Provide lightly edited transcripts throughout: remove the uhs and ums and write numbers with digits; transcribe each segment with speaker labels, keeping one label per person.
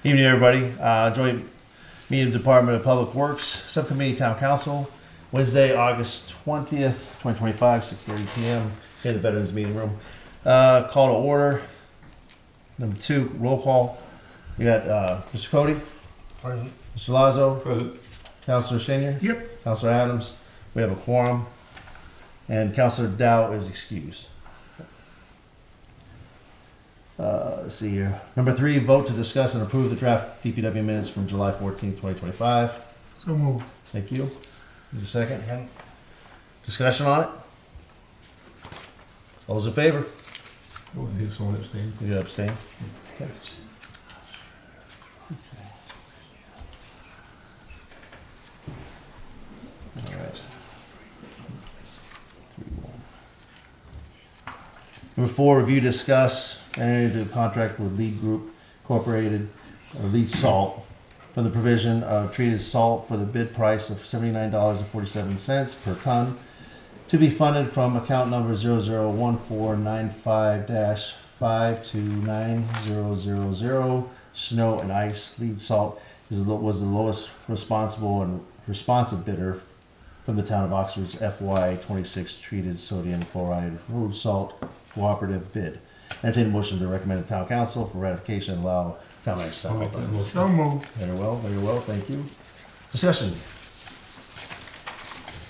Speaker 1: Evening, everybody. Joint meeting of Department of Public Works, Subcommittee, Town Council, Wednesday, August 20th, 2025, 6:30 p.m. in the Veterans Meeting Room. Call to order. Number 2, roll call. We got Mr. Cody.
Speaker 2: Present.
Speaker 1: Mr. Lazo.
Speaker 2: Present.
Speaker 1: Councilor Shinier.
Speaker 2: Yep.
Speaker 1: Councilor Adams. We have a quorum. And Councilor Dow is excused. Let's see here. Number 3, vote to discuss and approve the draft DPW minutes from July 14th, 2025.
Speaker 2: So moved.
Speaker 1: Thank you. Need a second?
Speaker 2: Second.
Speaker 1: Discussion on it? All those in favor?
Speaker 2: Oh, here's someone abstained.
Speaker 1: You abstain? Okay. All right. 3-1. Number 4, review, discuss, enter into a contract with Lead Group Incorporated, or Lead Salt, for the provision of treated salt for the bid price of $79.47 per ton, to be funded from account number 001495-5290000. Snow and ice. Lead Salt was the lowest responsible and responsive bidder from the town of Oxford's FY26 treated sodium chloride road salt cooperative bid. Entertain a motion to recommend to town council for ratification and allow town manager to sign.
Speaker 2: So moved.
Speaker 1: Very well, thank you. Discussion.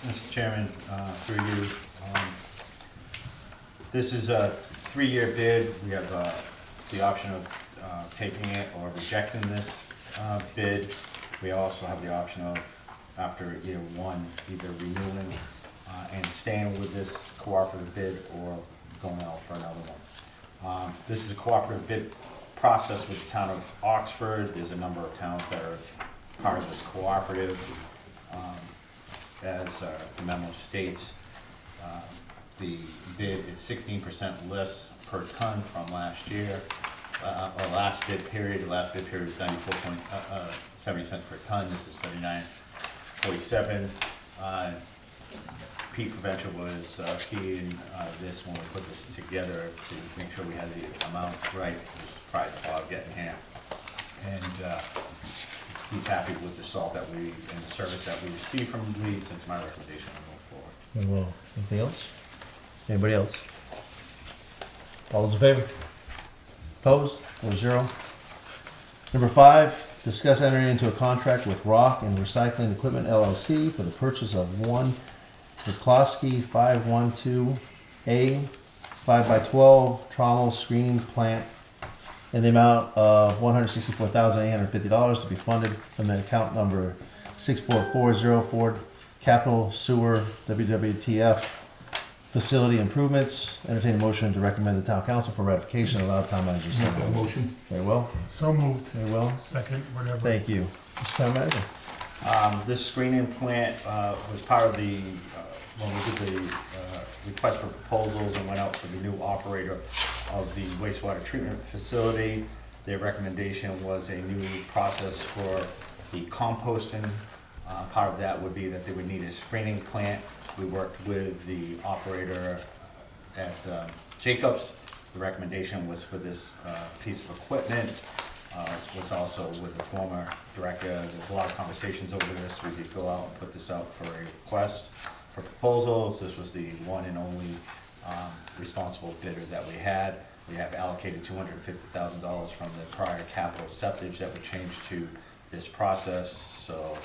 Speaker 3: Mr. Chairman, through you, this is a 3-year bid. We have the option of taking it or rejecting this bid. We also have the option of, after year 1, either renewing and staying with this cooperative bid or going out for another one. This is a cooperative bid process with the town of Oxford. There's a number of towns that are part of this cooperative. As the memo states, the bid is 16% less per ton from last year. Or last bid period. The last bid period was 94.70 cents per ton. This is 79.47. Peak prevention was key in this when we put this together to make sure we had the amounts right. It was prior to Bob getting here. And he's happy with the salt that we, and the service that we receive from Leeds, and it's my recommendation to move forward.
Speaker 1: Well, anything else? Anybody else? All those in favor? Opposed? 4-0. Number 5, discuss entering into a contract with Rock and Recycling Equipment LLC for the purchase of one McCloskey 512A 5x12 trommel screening plant in the amount of $164,850 to be funded from the account number 64404 Capital Sewer WWTF Facility Improvements. Entertain a motion to recommend the town council for ratification and allow town manager to sign.
Speaker 2: Make that motion.
Speaker 1: Very well.
Speaker 2: So moved.
Speaker 1: Very well.
Speaker 2: Second, whatever.
Speaker 1: Thank you. Mr. Town Manager.
Speaker 3: This screening plant was part of the, when we did the request for proposals and went out for the new operator of the wastewater treatment facility. Their recommendation was a new process for the composting. Part of that would be that they would need a screening plant. We worked with the operator at Jacobs. The recommendation was for this piece of equipment. It was also with the former director. There's a lot of conversations over this. We did go out and put this out for a request for proposals. This was the one and only responsible bidder that we had. We have allocated $250,000 from the prior capital septage that would change to this process. So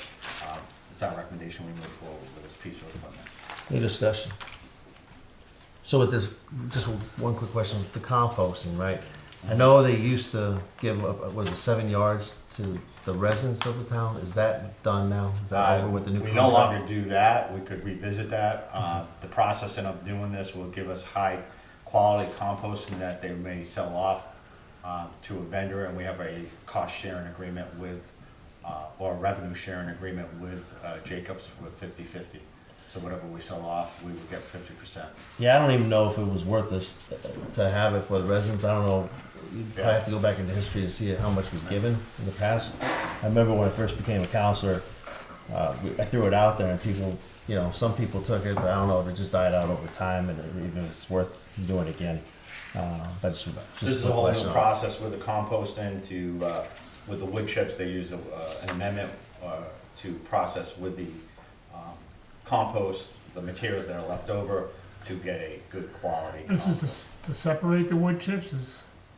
Speaker 3: it's our recommendation we move forward with this piece of equipment.
Speaker 1: Any discussion? So with this, just one quick question with the composting, right? I know they used to give, was it 7 yards to the residents of the town? Is that done now? Is that over with the new
Speaker 3: We
Speaker 1: contract?
Speaker 3: no longer do that. We could revisit that. The process of doing this will give us high quality composting that they may sell off to a vendor, and we have a cost sharing agreement with, or a revenue sharing agreement with Jacobs with 50-50. So whatever we sell off, we would get 50%.
Speaker 1: Yeah, I don't even know if it was worth this to have it for the residents. I don't know. You'd probably have to go back into history to see how much was given in the past. I remember when I first became a counselor, I threw it out there and people, some people took it, but I don't know if it just died out over time and even if it's worth doing it again. But just
Speaker 3: This is
Speaker 1: a
Speaker 3: a whole new
Speaker 1: question.
Speaker 3: process with the composting to with the wood chips, they use an amendment to process with the compost, the materials that are left over, to get a good quality.
Speaker 2: This is to separate the wood chips,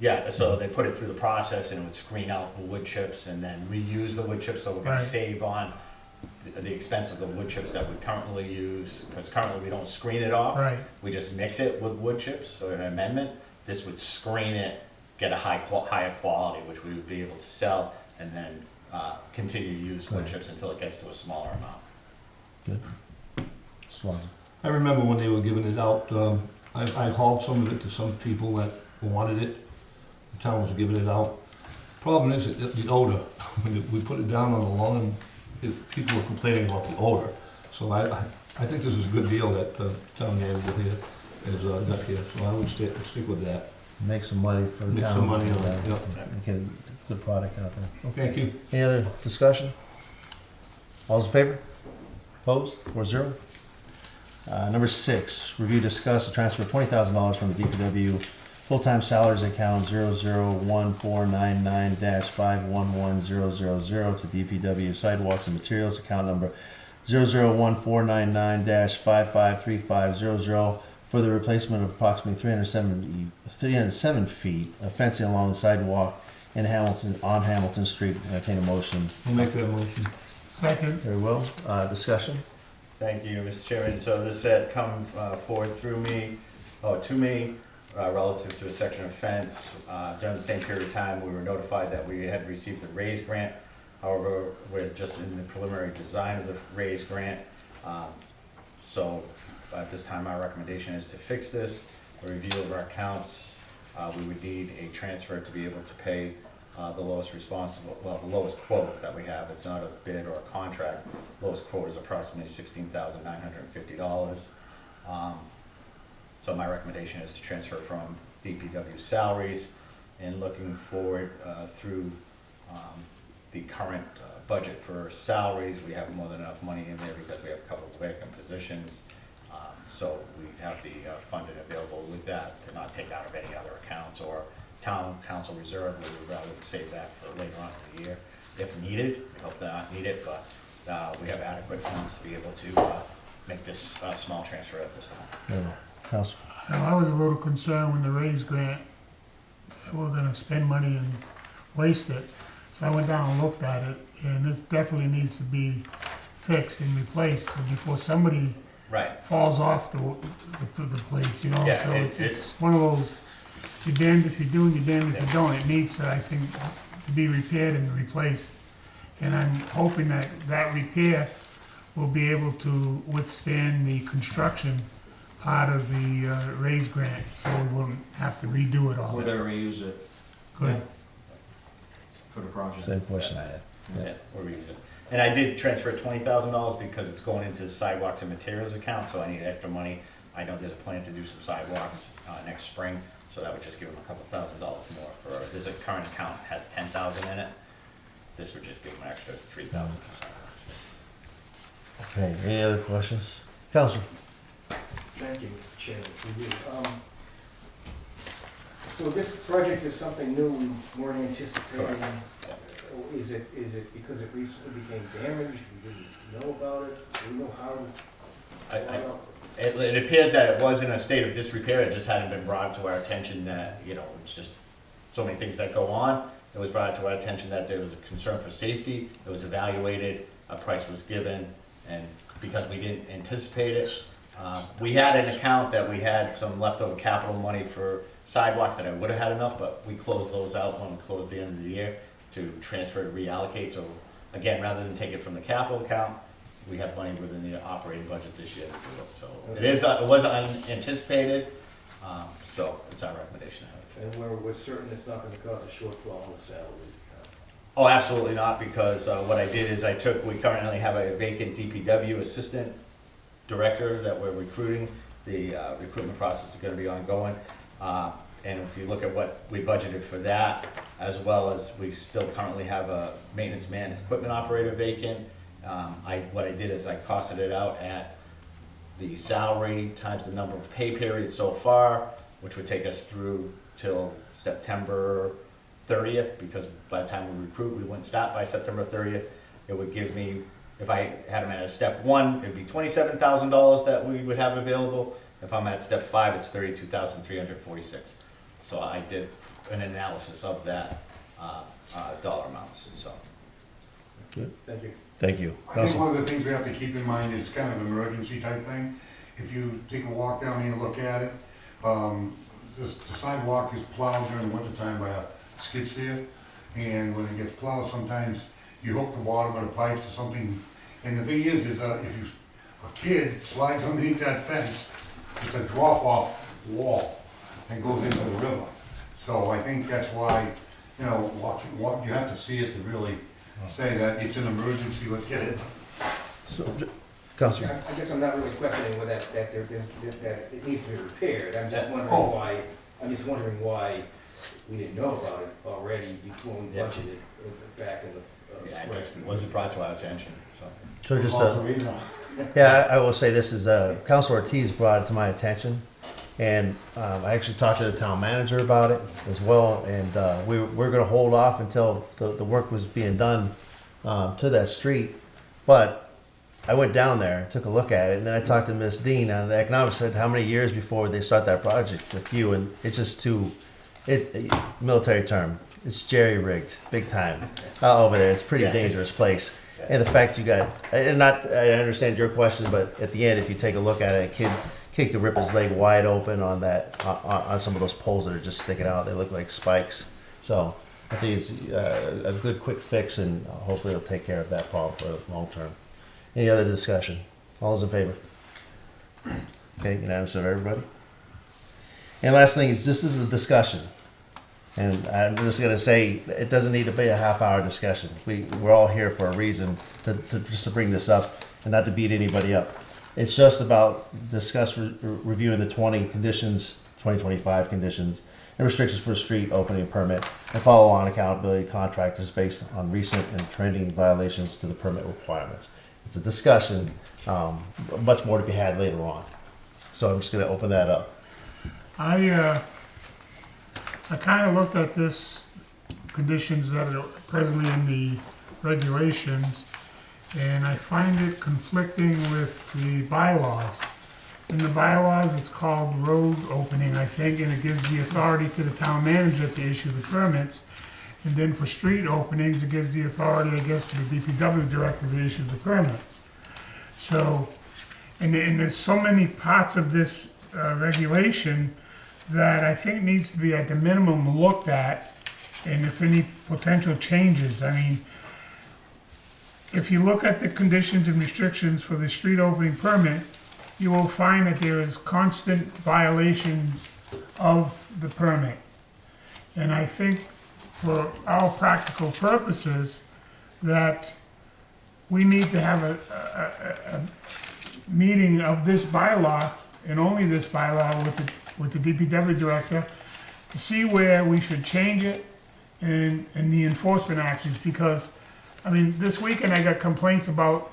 Speaker 3: Yeah, so they put it through the process and it would screen out the wood chips and then reuse the wood chips, so we're gonna
Speaker 2: Right.
Speaker 3: save on the expense of the wood chips that we currently use, because currently we don't screen it off.
Speaker 2: right?
Speaker 3: We just mix it with wood chips, so an amendment, this would screen it, get a higher quality, which we would be able to sell, and then continue to use wood
Speaker 1: Right.
Speaker 3: chips until it gets to a smaller amount.
Speaker 1: Good. Swanson.
Speaker 4: I remember when they were giving it out, I hauled some of it to some people that wanted it. The town was giving it out. Problem is, the odor, when we put it down on the lawn, people were complaining about the odor. So I think this is a good deal that town manager here has got here, so I would stick with that.
Speaker 1: Make some money for the
Speaker 4: Make
Speaker 1: town.
Speaker 4: some money on it, yep.
Speaker 1: And get a good product out there.
Speaker 4: So thank you.
Speaker 1: Any other discussion? All's in favor? Opposed? 4-0. Number 6, review, discuss, a transfer of $20,000 from the DPW full-time salaries account 001499-511000 to DPW sidewalks and materials account number 001499-553500 for the replacement of approximately 307 feet of fencing along the sidewalk in on Hamilton Street. Entertain a motion.
Speaker 4: I'll make that motion.
Speaker 2: Second,
Speaker 1: Very well. Discussion?
Speaker 3: Thank you, Mr. Chairman. So this had come forward to me, relative to a section of fence. During the same period of time, we were notified that we had received the raise grant. However, we're just in the preliminary design of the raise grant. So at this time, our recommendation is to fix this. A review of our accounts, we would need a transfer to be able to pay the lowest the lowest quote that we have. It's not a bid or a contract. Lowest quote is approximately $16,950. So my recommendation is to transfer from DPW salaries, and looking forward through the current budget for salaries, we have more than enough money in there because we have a couple of vacant positions. So we have the funding available with that to not take out of any other accounts or town council reserve. We would rather save that for later on in the year if needed. We hope to not need it, but we have adequate funds to be able to make this small transfer at this time.
Speaker 1: Very well. Council.
Speaker 2: I was a little concerned when the raise grant, that we're gonna spend money and waste it. So I went down and looked at it, and this definitely needs to be fixed and replaced before somebody
Speaker 3: Right.
Speaker 2: falls off the place, you know?
Speaker 3: Yeah,
Speaker 2: So
Speaker 3: it's-
Speaker 2: it's one of those, you're damned if you do and you're damned if you don't. It needs to, I think, to be repaired and replaced. And I'm hoping that that repair will be able to withstand the construction part of the raise grant, so we won't have to redo it all.
Speaker 5: We're gonna reuse it
Speaker 2: Good.
Speaker 5: for the project.
Speaker 1: Same question I had.
Speaker 3: Yeah, we're reusing. And I did transfer $20,000 because it's going into the sidewalks and materials account, so I need extra money. I know there's a plan to do some sidewalks next spring, so that would just give them a couple $1,000s more for, there's a current account has 10,000 in it. This would just give them an extra 3,000 for sidewalks.
Speaker 1: Okay, any other questions? Council.
Speaker 6: Thank you, Mr. Chairman, through you. So this project is something new we weren't anticipating. Is it because it recently became damaged, we didn't know about it, do we know how?
Speaker 3: It appears that it was in a state of disrepair, it just hadn't been brought to our attention that, it's just so many things that go on. It was brought to our attention that there was a concern for safety, it was evaluated, a price was given, and because we didn't anticipate it, we had an account that we had some leftover capital money for sidewalks that I would have had enough, but we closed those out when we closed the end of the year to transfer to reallocate. So again, rather than take it from the capital account, we have money within the operating budget this year to do it. So it was unanticipated, so it's our recommendation to have it.
Speaker 6: And we're certain it's not gonna cause a shortfall in the salaries account.
Speaker 3: Oh, absolutely not, because what I did is we currently have a vacant DPW assistant director that we're recruiting. The recruitment process is gonna be ongoing. And if you look at what we budgeted for that, as well as we still currently have a maintenance man equipment operator vacant, what I did is I costed it out at the salary times the number of pay periods so far, which would take us through till September 30th, because by the time we recruit, we wouldn't start by September 30th. It would give me, if I had them at a step 1, it'd be $27,000 that we would have available. If I'm at step 5, it's $32,346. So I did an analysis of that dollar amounts, so.
Speaker 6: Thank you.
Speaker 1: Thank you.
Speaker 7: I think one of the things we have to keep in mind is kind of an emergency type thing. If you take a walk down here and look at it, the sidewalk is plowed during the wintertime by a skid steer. And when it gets plowed, sometimes you hook the bottom of the pipes to something. And the thing is if a kid slides underneath that fence, it's a drop-off wall and goes into the river. So I think that's why, you know, you have to see it to really say that it's an emergency, let's get it.
Speaker 1: So, Councilor.
Speaker 6: I guess I'm not really questioning whether that it needs to be repaired. I'm just wondering
Speaker 7: Oh.
Speaker 6: why, we didn't know about it already before we
Speaker 3: Yeah.
Speaker 6: budgeted back in the
Speaker 3: Yeah, it
Speaker 6: spring.
Speaker 3: just wasn't brought to our attention, so.
Speaker 1: So just,
Speaker 7: Also,
Speaker 1: yeah, I will say this is, Councilor Ortiz brought it to my attention. And I actually talked to the town manager about it as well. And we're gonna hold off until the work was being done to that street. But I went down there, took a look at it, and then I talked to Miss Dean on the economics, said how many years before they start that project? A few, and it's just military term, it's jerry-rigged, big time. Over there, it's a pretty
Speaker 3: Yeah, it's-
Speaker 1: dangerous place. And the fact you got, and I understand your question, but at the end, if you take a look at it, a kid could rip his leg wide open on that, on some of those poles that are just sticking out. They look like spikes. So I think it's a good quick fix, and hopefully it'll take care of that problem for the long term. Any other discussion? All those in favor? Okay, unanimous of everybody. And last thing is, this is a discussion. And I'm just gonna say, it doesn't need to be a half-hour discussion. We're all here for a reason, just to bring this up and not to beat anybody up. It's just about reviewing the 2025 conditions and restrictions for a street opening permit and follow on accountability contractors based on recent and trending violations to the permit requirements. It's a discussion, much more to be had later on. So I'm just gonna open that up.
Speaker 2: I kind of looked at this conditions that are presently in the regulations, and I find it conflicting with the bylaws. In the bylaws, it's called road opening, I think, and it gives the authority to the town manager to issue the permits. And then for street openings, it gives the authority, I guess, to the DPW director to issue the permits. So, and there's so many parts of this regulation that I think needs to be at the minimum looked at, and if any potential changes. I mean, if you look at the conditions and restrictions for the street opening permit, you will find that there is constant violations of the permit. And I think for our practical purposes, that we need to have a meeting of this bylaw, and only this bylaw with the DPW director, to see where we should change it and the enforcement actions, because, I mean, this weekend I got complaints about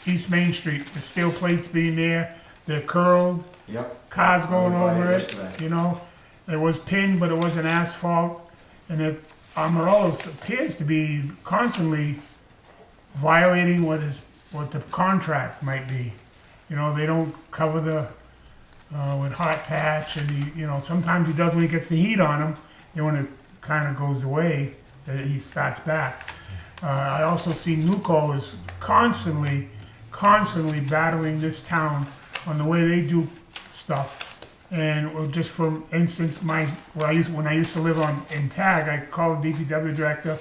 Speaker 2: East Main Street, the steel plates being there, they're curled,
Speaker 5: Yep.
Speaker 2: cars going
Speaker 5: I went by
Speaker 2: over
Speaker 5: it
Speaker 2: it,
Speaker 5: yesterday.
Speaker 2: you know? It was pinned, but it wasn't asphalt, and Amarillo's appears to be constantly violating what the contract might be. You know, they don't cover the, with hot patch, and sometimes he does when he gets the heat on him, and when it kind of goes away, he starts back. I also see NUCO is constantly battling this town on the way they do stuff. And just for instance, when I used to live in Tag, I called the DPW director,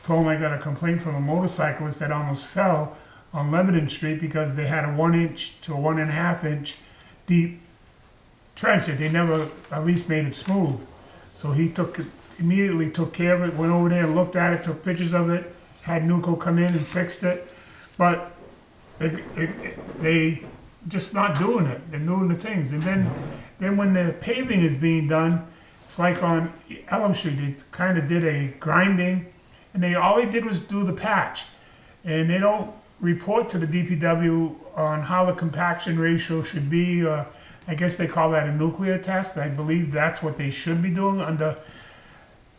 Speaker 2: told him I got a complaint from a motorcyclist that almost fell on Lebanon Street because they had a 1 inch to a 1.5 inch deep trench that they never at least made it smooth. So he immediately took care of it, went over there and looked at it, took pictures of it, had NUCO come in and fixed it. But they just not doing it. They're doing the things. And then when the paving is being done, it's like on Elm Street, they kind of did a grinding, and all they did was do the patch. And they don't report to the DPW on how the compaction ratio should be. I guess they call that a nuclear test. I believe that's what they should be doing under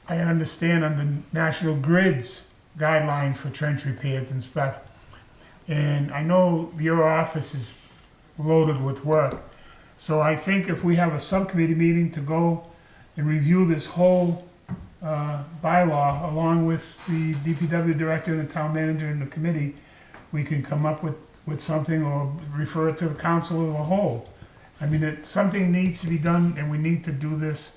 Speaker 2: I understand on the National Grid's guidelines for trench repairs and stuff. And I know your office is loaded with work. So I think if we have a subcommittee meeting to go and review this whole bylaw along with the DPW director and the town manager and the committee, we can come up with something or refer it to the council as a whole. I mean, something needs to be done and we need to do this,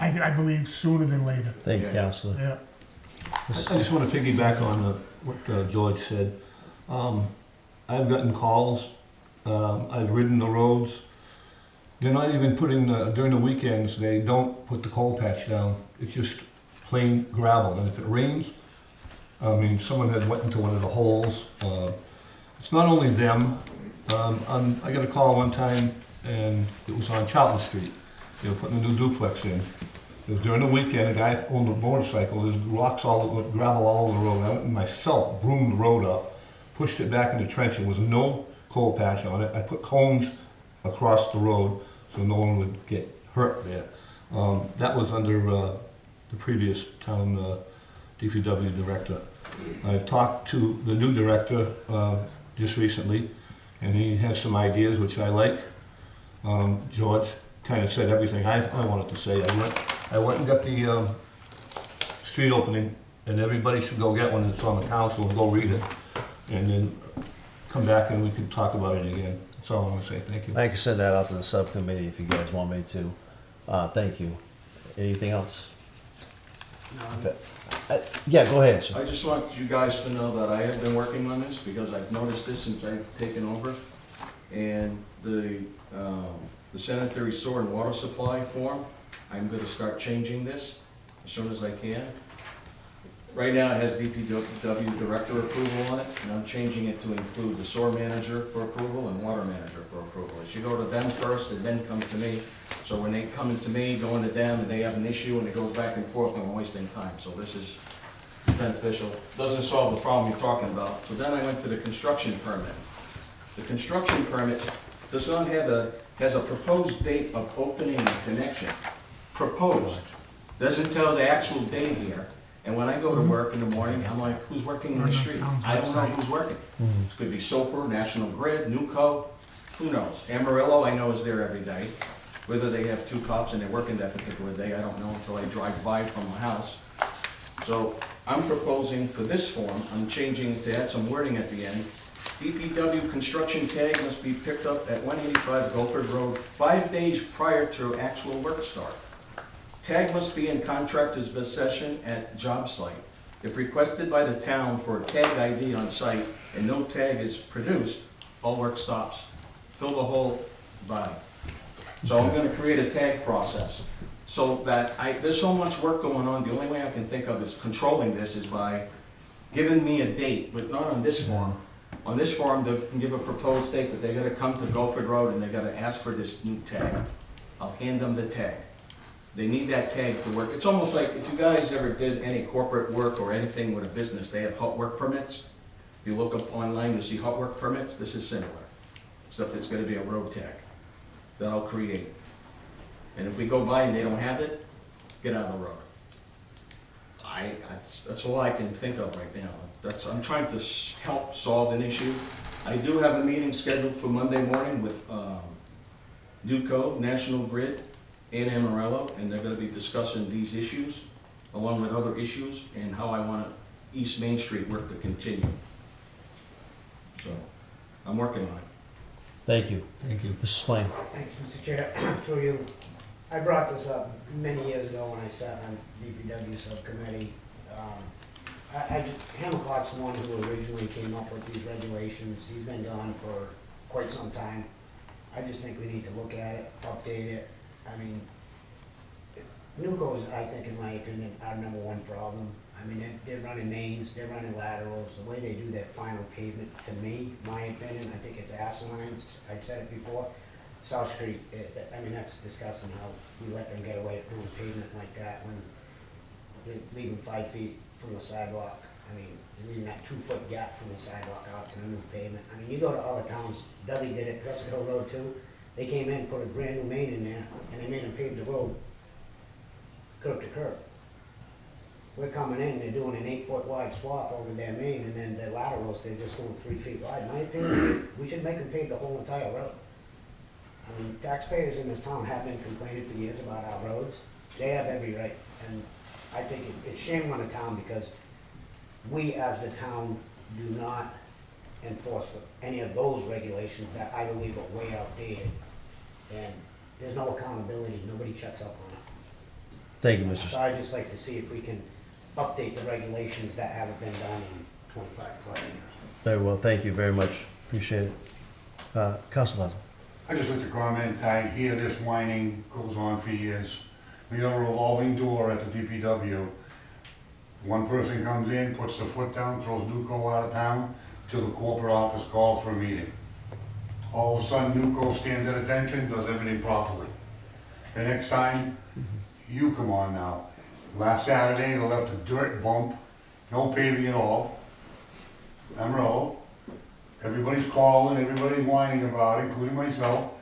Speaker 2: I believe, sooner than later.
Speaker 1: Thank you,
Speaker 5: Yeah.
Speaker 1: Counselor.
Speaker 2: Yeah.
Speaker 4: I just want to piggyback on what George said. I've gotten calls, I've ridden the roads. They're not even putting, during the weekends, they don't put the coal patch down. It's just plain gravel, and if it rains, I mean, someone had went into one of the holes. It's not only them. I got a call one time, and it was on Charlton Street. They were putting a new duplex in. It was during the weekend. A guy owned a motorcycle. There's rocks gravel all over the road. I went and myself broomed the road up, pushed it back in the trench. There was no coal patch on it. I put cones across the road so no one would get hurt there. That was under the previous town DPW director. I talked to the new director just recently, and he has some ideas which I like. George kind of said everything I wanted to say. I went and got the street opening, and everybody should go get one. It's on the council, and go read it, and then come back and we can talk about it again. That's all I want to say. Thank you.
Speaker 1: I can send that out to the subcommittee if you guys want me to. Thank you. Anything else? Yeah, go ahead, sir.
Speaker 5: I just want you guys to know that I have been working on this because I've noticed this since I've taken over. And the sanitary sewer and water supply form, I'm gonna start changing this as soon as I can. Right now, it has DPW director approval on it, and I'm changing it to include the sewer manager for approval and water manager for approval. It should go to them first and then come to me. So when they come to me, going to them, and they have an issue, and it goes back and forth, and I'm wasting time. So this is beneficial. Doesn't solve the problem you're talking about. So then I went to the construction permit. The construction permit does not have has a proposed date of opening and connection. Proposed. Doesn't tell the actual date here. And when I go to work in the morning, I'm like, who's working in the street? I don't know who's working. It could be Soper, National Grid, Newco, who knows? Amarillo, I know, is there every day. Whether they have two cops and they're working that particular day, I don't know until I drive by from my house. So I'm proposing for this form, I'm changing it to add some wording at the end. DPW construction tag must be picked up at 185 Gulford Road 5 days prior to actual work start. Tag must be in contractor's possession at job site. If requested by the town for a tag ID on site and no tag is produced, all work stops. Fill the whole body. So I'm gonna create a tag process so that there's so much work going on. The only way I can think of is controlling this is by giving me a date, but not on this form. On this form, they can give a proposed date, but they gotta come to Gulford Road and they gotta ask for this new tag. I'll hand them the tag. They need that tag to work. It's almost like if you guys ever did any corporate work or anything with a business, they have hot work permits. If you look up online, you'll see hot work permits. This is similar, except it's gonna be a road tag that I'll create. And if we go by and they don't have it, get out of the road. That's all I can think of right now. I'm trying to help solve an issue. I do have a meeting scheduled for Monday morning with Newco, National Grid, and Amarillo, and they're gonna be discussing these issues, along with other issues, and how I want East Main Street work to continue. So, I'm working on it.
Speaker 1: Thank you.
Speaker 4: Thank you.
Speaker 1: Mrs. Swain.
Speaker 8: Thanks, Mr. Chair. Through you, I brought this up many years ago when I sat on DPW Subcommittee. Hammerclock's the one who originally came up with these regulations. He's been gone for quite some time. I just think we need to look at it, update it. I mean, Newco's, I think, in my opinion, our number one problem. I mean, they're running mains, they're running laterals. The way they do that final pavement, to me, my opinion, I think it's asinine. I'd said it before. South Street, I mean, that's disgusting how we let them get away with doing pavement like that when they're leaving 5 feet from the sidewalk. I mean, leaving that 2-foot gap from the sidewalk out to the new pavement. I mean, you go to other towns, Dudley did it, Prescott Hill Road too. They came in, put a brand new main in there, and they made them pave the road curb to curb. we're coming in, they're doing an 8-foot wide swath over their main, and then their laterals, they're just going 3 feet wide. In my opinion, we should make them pave the whole entire road. I mean, taxpayers in this town have been complaining for years about our roads. They have every right, and I think it's shame on the town because we as the town do not enforce any of those regulations that I believe are way outdated. And there's no accountability, nobody checks up on it.
Speaker 1: Thank you, Mr.
Speaker 8: So I'd just like to see if we can update the regulations that haven't been done in 25 plus years.
Speaker 1: Very well, thank you very much. Appreciate it. Council Lazo.
Speaker 7: I just like to comment, I hear this whining goes on for years. We have a revolving door at the DPW. One person comes in, puts their foot down, throws Nuco out of town, till the corporate office calls for a meeting. All of a sudden, Nuco stands at attention, does everything properly. The next time, you come on now. Last Saturday, they left a dirt bump, no paving at all. Amarillo. Everybody's calling, everybody's whining about it, including myself.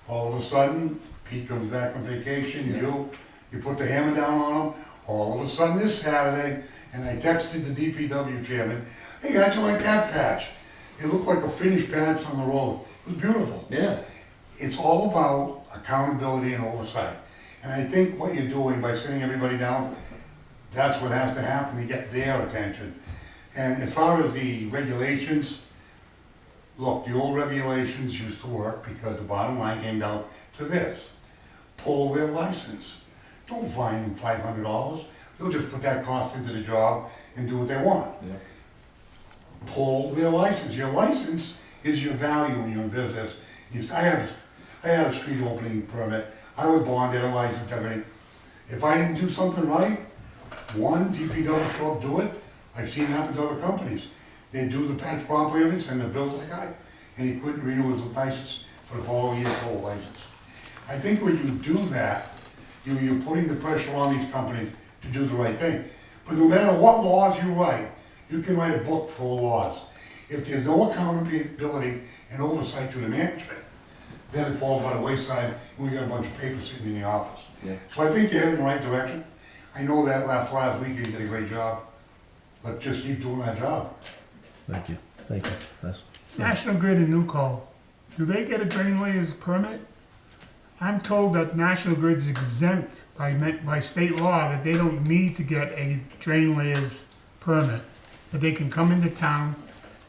Speaker 7: All of a sudden, Pete comes back from vacation, you put the hammer down on him. All of a sudden this Saturday, and I texted the DPW chairman, hey, how'd you like that patch? It looked like a finished patch on the road. It was beautiful.
Speaker 5: Yeah.
Speaker 7: It's all about accountability and oversight. And I think what you're doing by sitting everybody down, that's what has to happen to get their attention. And as far as the regulations, look, the old regulations used to work because the bottom line came down to this. Pull their license. Don't fine them $500. They'll just put that cost into the job and do what they want.
Speaker 5: Yeah.
Speaker 7: Pull their license. Your license is your value in your business. I had a street opening permit. I was bonded, a license, everything. If I didn't do something right, one, DPW show up, do it. I've seen it happen to other companies. They do the patch properly, and send the bill to the guy, and he couldn't renew his license for the following year's whole license. I think when you do that, you're putting the pressure on these companies to do the right thing. But no matter what laws you write, you can write a book full of laws. If there's no accountability and oversight to the management, then it falls by the wayside, and we got a bunch of papers sitting in the office.
Speaker 5: Yeah.
Speaker 7: So I think you're heading in the right direction. I know that last week you did a great job. Let's just keep doing that job.
Speaker 1: Thank you. Thank you. That's,
Speaker 2: National Grid and Nuco, do they get a drain layers permit? I'm told that National Grid's exempt by state law, that they don't need to get a drain layers permit. That they can come into town.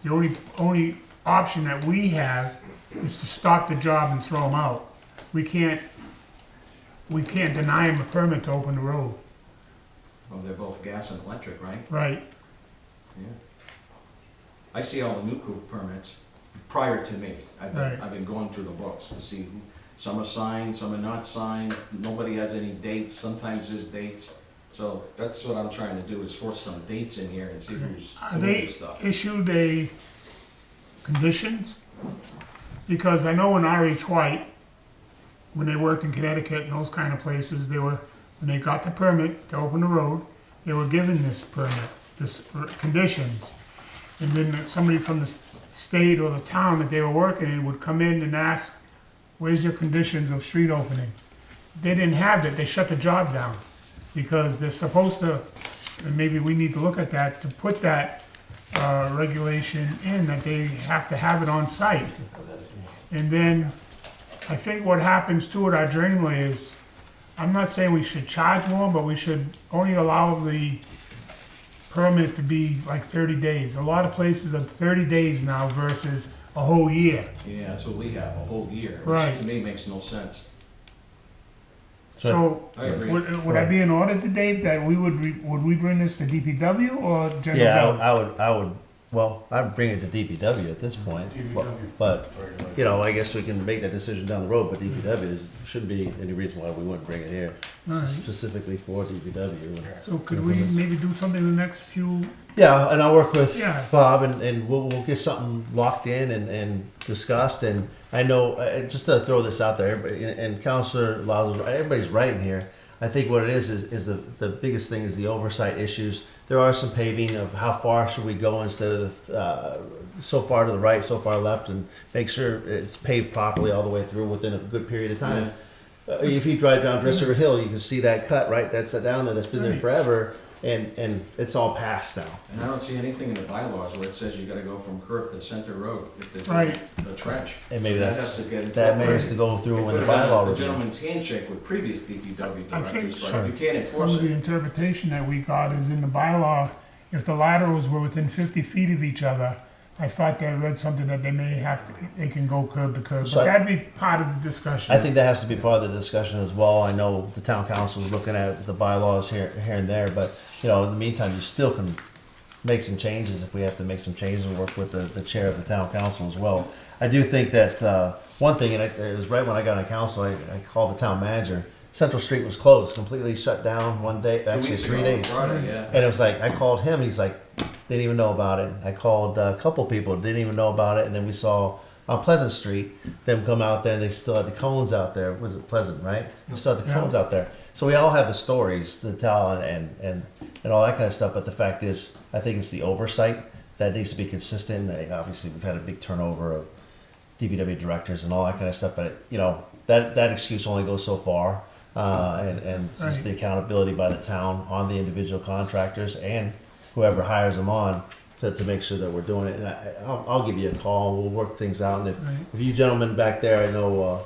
Speaker 2: The only option that we have is to stop the job and throw them out. We can't deny them a permit to open the road.
Speaker 5: Well, they're both gas and electric, right?
Speaker 2: Right.
Speaker 5: Yeah. I see all the Nuco permits prior to me.
Speaker 2: Right.
Speaker 5: I've been going through the books to see who, some are signed, some are not signed, nobody has any dates, sometimes there's dates. So that's what I'm trying to do, is force some dates in here and see who's
Speaker 2: Are
Speaker 5: doing
Speaker 2: they
Speaker 5: this stuff.
Speaker 2: issued a conditions? Because I know in R.H. White, when they worked in Connecticut and those kind of places, when they got the permit to open the road, they were given this permit, conditions. And then somebody from the state or the town that they were working in would come in and ask, where's your conditions of street opening? They didn't have it, they shut the job down. Because they're supposed to, and maybe we need to look at that, to put that regulation in, that they have to have it on site. And then, I think what happens too at our drain layers, I'm not saying we should charge more, but we should only allow the permit to be like 30 days. A lot of places are 30 days now versus a whole year.
Speaker 5: Yeah, that's what we have, a whole year,
Speaker 2: Right.
Speaker 5: which to me makes no sense.
Speaker 2: So,
Speaker 5: I agree.
Speaker 2: would I be in order to Dave that we would we bring this to DPW or general?
Speaker 1: yeah,
Speaker 2: government?
Speaker 1: I would, well, I'd bring it to DPW at this point.
Speaker 7: DPW.
Speaker 1: But, you know, I guess we can make that decision down the road, but DPW, there shouldn't be any reason why we wouldn't bring it here,
Speaker 2: All right.
Speaker 1: specifically for DPW.
Speaker 2: So could we maybe do something in the next few?
Speaker 1: Yeah, and I'll work with
Speaker 2: Yeah.
Speaker 1: Bob, and we'll get something locked in and discussed. And I know, just to throw this out there, everybody, and Councilor Lazo, everybody's right in here. I think what it is the biggest thing is the oversight issues. There are some paving of how far should we go instead of the, so far to the right, so far left, and make sure it's paved properly all the way through within a good period of time. If you drive down Dresser Hill, you can see that cut, right? That's down there, that's been there
Speaker 2: Right.
Speaker 1: forever. and it's all passed now.
Speaker 5: And I don't see anything in the bylaws where it says you gotta go from curb to center road if there's
Speaker 2: Right.
Speaker 5: a trench.
Speaker 1: And maybe
Speaker 5: That
Speaker 1: that's,
Speaker 5: has to get
Speaker 1: that may
Speaker 5: incorporated.
Speaker 1: have to go through
Speaker 5: It
Speaker 1: when the
Speaker 5: could have been
Speaker 1: bylaw
Speaker 5: a
Speaker 1: review.
Speaker 5: gentleman's handshake with previous DPW
Speaker 2: I think
Speaker 5: directors,
Speaker 1: so.
Speaker 5: but you can't
Speaker 2: Some
Speaker 5: enforce
Speaker 2: of the
Speaker 5: it.
Speaker 2: interpretation that we got is in the bylaw, if the laterals were within 50 feet of each other, I thought I read something that they may have to, they can go curb to curb,
Speaker 1: So
Speaker 2: but
Speaker 1: I-
Speaker 2: that'd be part of the discussion.
Speaker 1: I think that has to be part of the discussion as well. I know the town council is looking at the bylaws here and there, but, you know, in the meantime, you still can make some changes if we have to make some changes and work with the chair of the town council as well. I do think that, one thing, and it was right when I got on council, I called the town manager. Central Street was closed, completely shut down one day,
Speaker 5: 2
Speaker 1: actually
Speaker 5: weeks
Speaker 1: 3
Speaker 5: ago,
Speaker 1: days.
Speaker 5: Friday, yeah.
Speaker 1: And it was like, I called him, he's like, didn't even know about it. I called a couple people, didn't even know about it, and then we saw on Pleasant Street, them come out there and they still had the cones out there. Was it Pleasant, right? We still had the cones out there. So we all have the stories to tell and all that kind of stuff, but the fact is, I think it's the oversight that needs to be consistent. Obviously, we've had a big turnover of DPW directors and all that kind of stuff, but, you know, that excuse only goes so far. And just the accountability by the town on the individual contractors and whoever hires them on to make sure that we're doing it. And I'll give you a call. We'll work things out. And if you gentlemen back there, I know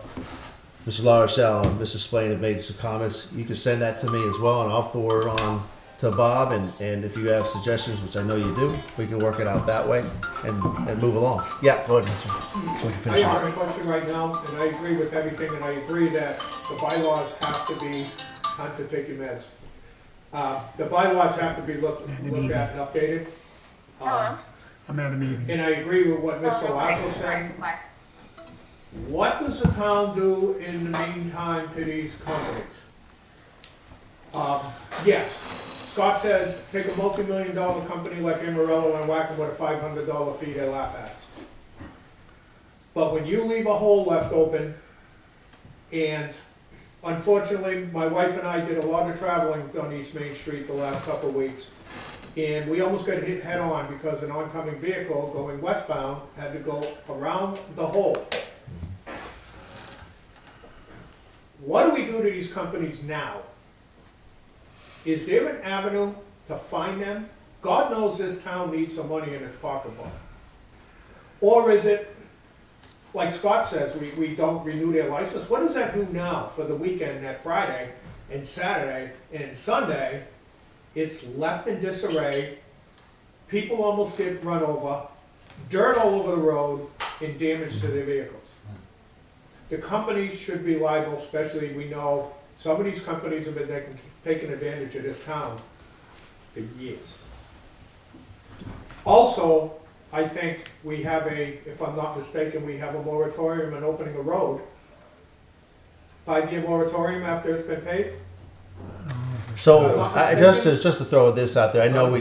Speaker 1: Mr. LaRochelle and Mr. Splain have made some comments. You can send that to me as well, and I'll forward it on to Bob. And if you have suggestions, which I know you do, we can work it out that way and move along. Yeah, go ahead, Mr. So we can
Speaker 9: I
Speaker 1: finish
Speaker 9: have
Speaker 1: it.
Speaker 9: a question right now, and I agree with everything, and I agree that the bylaws have to be, time to take your meds. The bylaws have to be looked at and updated.
Speaker 2: I'm at a meeting.
Speaker 9: And I agree with what Mr. Lazo said. What does the town do in the meantime to these companies? Yes, Scott says, take a multi-million-dollar company like Amarillo and whack them with a $500 fee, they laugh at us. But when you leave a hole left open, and unfortunately, my wife and I did a lot of traveling on East Main Street the last couple of weeks, and we almost got hit head-on because an oncoming vehicle going westbound had to go around the hole. What do we do to these companies now? Is there an avenue to find them? God knows this town needs some money in its pocketbook. Or is it, like Scott says, we don't renew their license? What does that do now for the weekend, that Friday and Saturday and Sunday? It's left in disarray, people almost get run over, dirt all over the road, and damage to their vehicles. The companies should be liable, especially we know some of these companies have been taking advantage of this town for years. Also, I think we have if I'm not mistaken, we have a moratorium on opening a road. 5-year moratorium after it's been paved?
Speaker 1: So, just to throw this out there, I know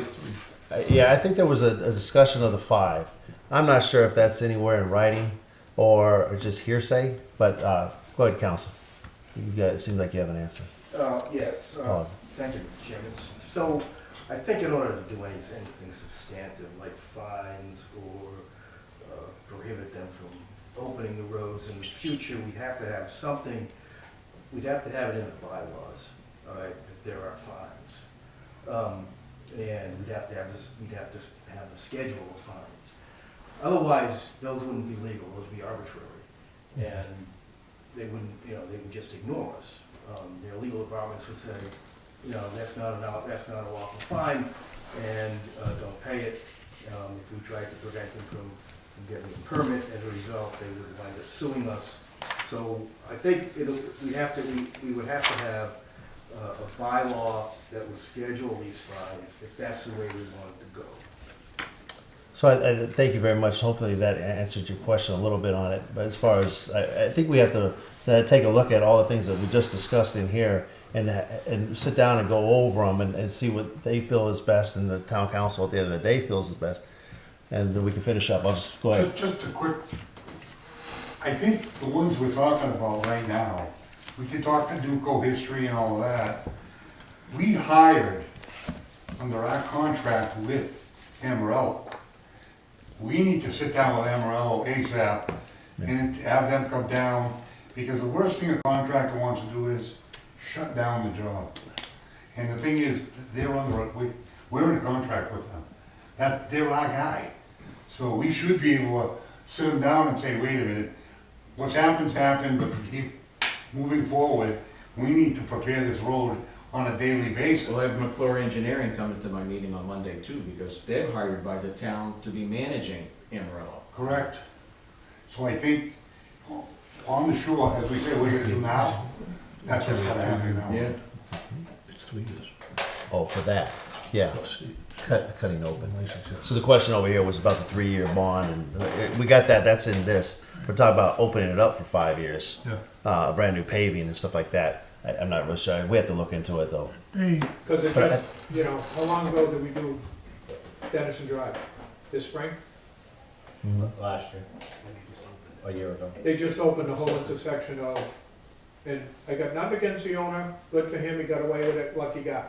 Speaker 1: I think there was a discussion of the 5. I'm not sure if that's anywhere in writing or just hearsay, but go ahead, counsel. It seems like you have an answer.
Speaker 6: Yes, thank you, Mr. Chairman. So, I think in order to do anything substantive, like fines or prohibit them from opening the roads in the future, we'd have to have something, we'd have to have it in the bylaws, all right, that there are fines. And we'd have to have a schedule of fines. Otherwise, those wouldn't be legal, those would be arbitrary. And they wouldn't, they would just ignore us. Their legal departments would say, that's not a lawful fine, and don't pay it. If we tried to prevent them from getting a permit, as a result, they would wind up suing us. So I think we would have to have a bylaw that would schedule these fines, if that's the way we want it to go.
Speaker 1: So I thank you very much. Hopefully that answered your question a little bit on it. But as far as, I think we have to take a look at all the things that we just discussed in here and sit down and go over them and see what they feel is best and the town council at the end of the day feels is best. And then we can finish up. I'll just go ahead.
Speaker 7: Just a quick, I think the ones we're talking about right now, we can talk to Duco history and all that. We hired under our contract with Amarillo. We need to sit down with Amarillo ASAP and have them come down, because the worst thing a contractor wants to do is shut down the job. And the thing is, we're in a contract with them. They're our guy. So we should be able to sit them down and say, wait a minute, what's happened's happened, but moving forward, we need to prepare this road on a daily basis.
Speaker 5: We'll have McClure Engineering coming to my meeting on Monday too, because they're hired by the town to be managing Amarillo.
Speaker 7: Correct. So I think, on the shore, as we say we're gonna do now, that's what's gonna happen now.
Speaker 5: Yeah.
Speaker 4: It's 3 years.
Speaker 1: Oh, for that, yeah,
Speaker 4: Plus,
Speaker 1: cutting open. So the question over here was about the 3-year bond, and we got that, that's in this. We're talking about opening it up for 5 years.
Speaker 4: Yeah.
Speaker 1: Brand new paving and stuff like that. I'm not really sure, we have to look into it though.
Speaker 2: Hey,
Speaker 9: Because it
Speaker 1: But
Speaker 9: just, you know, how long ago did we do Dennison Drive? This spring?
Speaker 3: Last year, a year ago.
Speaker 9: They just opened the whole intersection of, and I got nothing against the owner, good for him, he got away with it, lucky guy.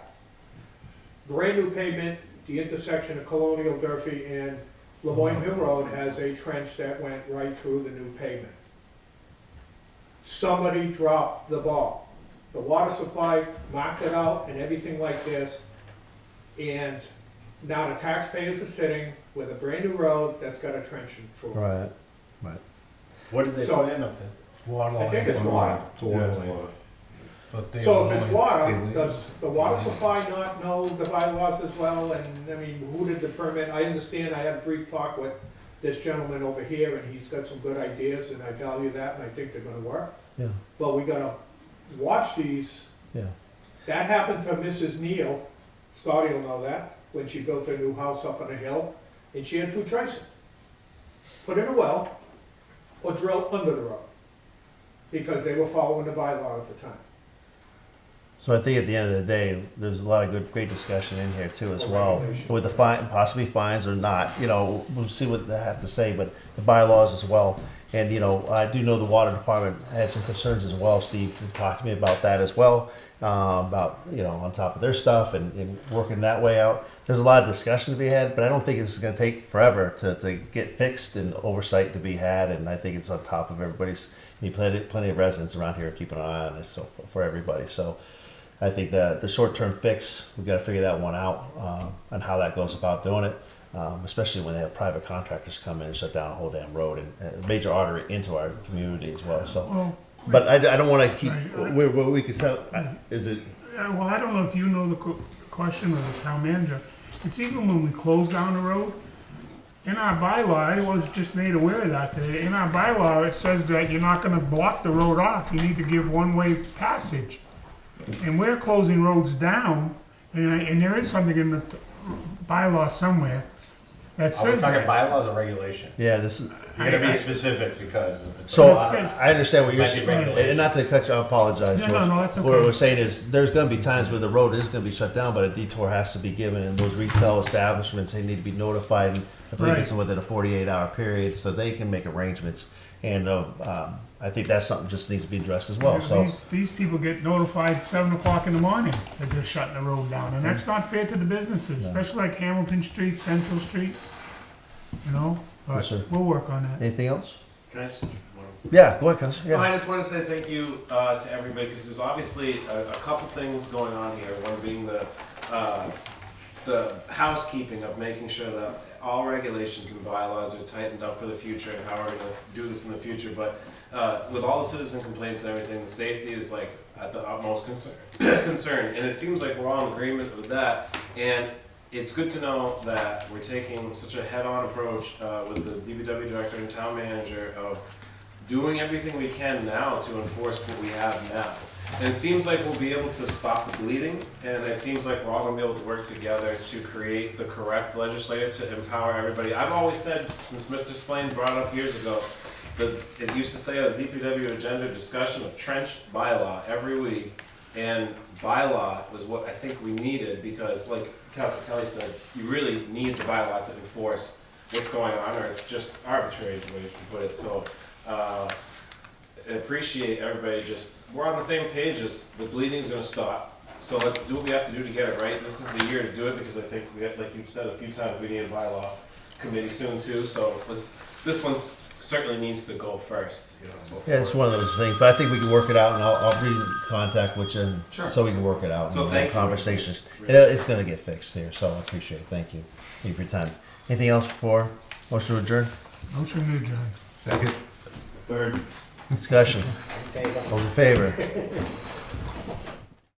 Speaker 9: Brand new pavement, the intersection of Colonial, Durfee, and Lemoyne Hill Road has a trench that went right through the new pavement. Somebody dropped the ball. The water supply marked it out and everything like this, and now the taxpayers are sitting with a brand new road that's got a trench in for it.
Speaker 1: Right.
Speaker 3: What did they
Speaker 9: So-
Speaker 3: put in up there?
Speaker 6: Water
Speaker 9: I think it's water.
Speaker 4: It's a water line.
Speaker 9: So if it's water, does the water supply not know the bylaws as well? And, I mean, who did the permit? I understand, I had a brief talk with this gentleman over here, and he's got some good ideas, and I value that, and I think they're gonna work.
Speaker 1: Yeah,
Speaker 9: But we gotta watch these.
Speaker 1: yeah.
Speaker 9: That happened to Mrs. Neal, Scotty will know that, when she built her new house up on a hill, and she had 2 choices. Put in a well, or drill under the road, because they were following the bylaw at the time.
Speaker 1: So I think at the end of the day, there's a lot of great discussion in here too as well,
Speaker 9: Regulation.
Speaker 1: with the possibly fines or not, you know, we'll see what they have to say, but the bylaws as well. And, you know, I do know the water department had some concerns as well, Steve, talked to me about that as well, about, you know, on top of their stuff and working that way out. There's a lot of discussion to be had, but I don't think this is gonna take forever to get fixed and oversight to be had, and I think it's on top of everybody's, plenty of residents around here keeping an eye on this, so, for everybody, so. I think the short-term fix, we've gotta figure that one out, on how that goes about doing it. Especially when they have private contractors come in and shut down a whole damn road and a major artery into our community as well, so.
Speaker 2: well,
Speaker 1: But I don't wanna keep,
Speaker 2: Right.
Speaker 1: we could tell, is it,
Speaker 2: well, I don't know if you know the question of the town manager. It's even when we close down the road, in our bylaw, I was just made aware of that today. In our bylaw, it says that you're not gonna block the road off. You need to give one-way passage. And we're closing roads down, and there is something in the bylaw somewhere that
Speaker 3: Are we
Speaker 2: says
Speaker 3: talking
Speaker 2: that.
Speaker 3: bylaws or regulations?
Speaker 1: yeah, this is,
Speaker 3: You're gonna be specific because.
Speaker 1: so
Speaker 2: It says-
Speaker 1: I understand what you're
Speaker 3: Might be
Speaker 1: saying, and not to cut you, I apologize,
Speaker 2: No,
Speaker 1: George.
Speaker 2: no, that's
Speaker 1: What
Speaker 2: okay.
Speaker 1: we're saying is, there's gonna be times where the road is gonna be shut down, but a detour has to be given, and those retail establishments, they need to be notified, and I believe it's
Speaker 2: Right.
Speaker 1: within a 48-hour period, so they can make arrangements, and, I think that's something just needs to be addressed as well, so.
Speaker 2: These people get notified 7 o'clock in the morning that they're shutting the road down, and that's not fair to the businesses,
Speaker 1: No.
Speaker 2: especially like Hamilton Street, Central Street, you know?
Speaker 1: Yes, sir.
Speaker 2: But we'll work on that.
Speaker 1: Anything else?
Speaker 10: Can I just,
Speaker 1: Yeah, go ahead, Counselor,
Speaker 10: I
Speaker 1: yeah.
Speaker 10: just want to say thank you to everybody, because there's obviously a couple things going on here. One being the housekeeping of making sure that all regulations and bylaws are tightened up for the future and how we're going to do this in the future. But with all the citizen complaints and everything, the safety is like at the utmost concern. And it seems like we're all in agreement with that. And it's good to know that we're taking such a head-on approach with the DPW director and town manager of doing everything we can now to enforce what we have now. And it seems like we'll be able to stop the bleeding, and it seems like we're all gonna be able to work together to create the correct legislature to empower everybody. I've always said, since Mr. Splain brought it up years ago, that it used to say on the DPW agenda discussion of trench bylaw every week, and bylaw was what I think we needed, because like Councilor Kelly said, you really need the bylaw to enforce what's going on, or it's just arbitrary is the way you should put it. So I appreciate everybody we're on the same page as the bleeding's gonna stop. So let's do what we have to do to get it right. This is the year to do it, because I think we have, like you've said a few times, we need a bylaw committee soon too. So this one's certainly needs to go first, you know, before.
Speaker 1: Yeah, it's one of those things, but I think we can work it out, and I'll be in contact with you,
Speaker 10: Sure.
Speaker 1: so we can work it out.
Speaker 10: So
Speaker 1: and
Speaker 10: thank
Speaker 1: have
Speaker 10: you.
Speaker 1: Conversations.
Speaker 10: Really
Speaker 1: It's gonna get fixed here, so I appreciate it. Thank you. Thank you for your time. Anything else before motion to adjourn?
Speaker 2: Motion to adjourn.
Speaker 4: Second.
Speaker 3: Third.
Speaker 1: Discussion.
Speaker 8: In favor?
Speaker 1: Those in favor?